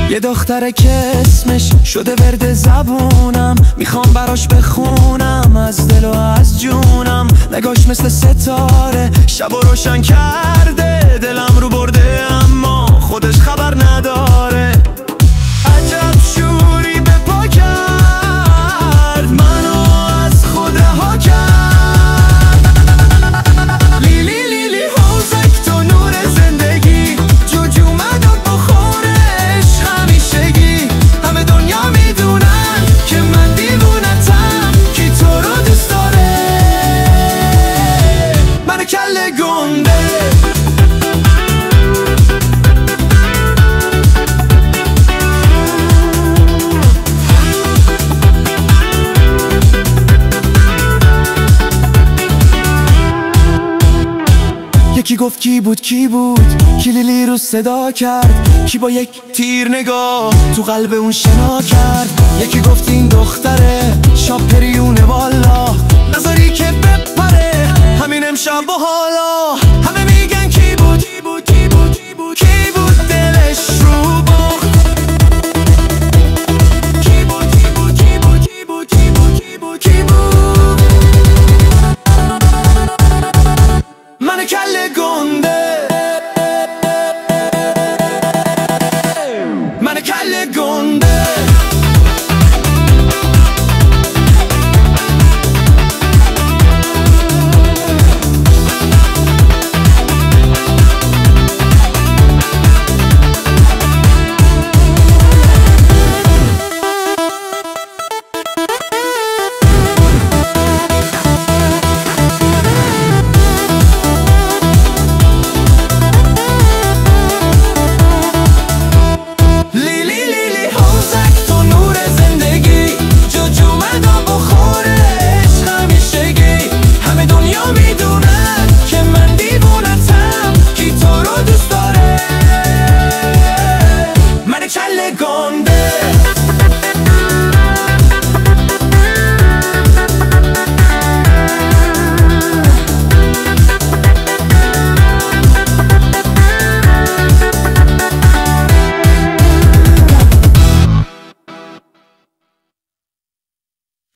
یه دختره که اسمش شده ورد زبونم، میخوام براش بخونم از دل و از جونم. نگاش مثل ستاره شب و روشن کرده، دلم رو برده اما خودش خبر نداره. عجب شوری به پا کرد، منو از خود رها کرد. لیلی لیلی حوزک تو نور زندگی، جوجو مدار بخورش همیشگی. همه دنیا میدونن که من دیوونتم، کی تو رو دوست داره؟ من کله گنده. یکی گفت کی بود کی بود، کی لیلی رو صدا کرد، کی با یک تیر نگاه تو قلب اون شنا کرد. یکی گفت این دختره شاب پریونه والا، نذاری که بپره همین امشب و حالا. همه میگن کی بود کی بود کی بود کی بود، کی بود دلش رو باخت. کی بود کی بود کی بود کی بود کی بود کی بود کی بود. من کله گنده، من کله گنده. Gone.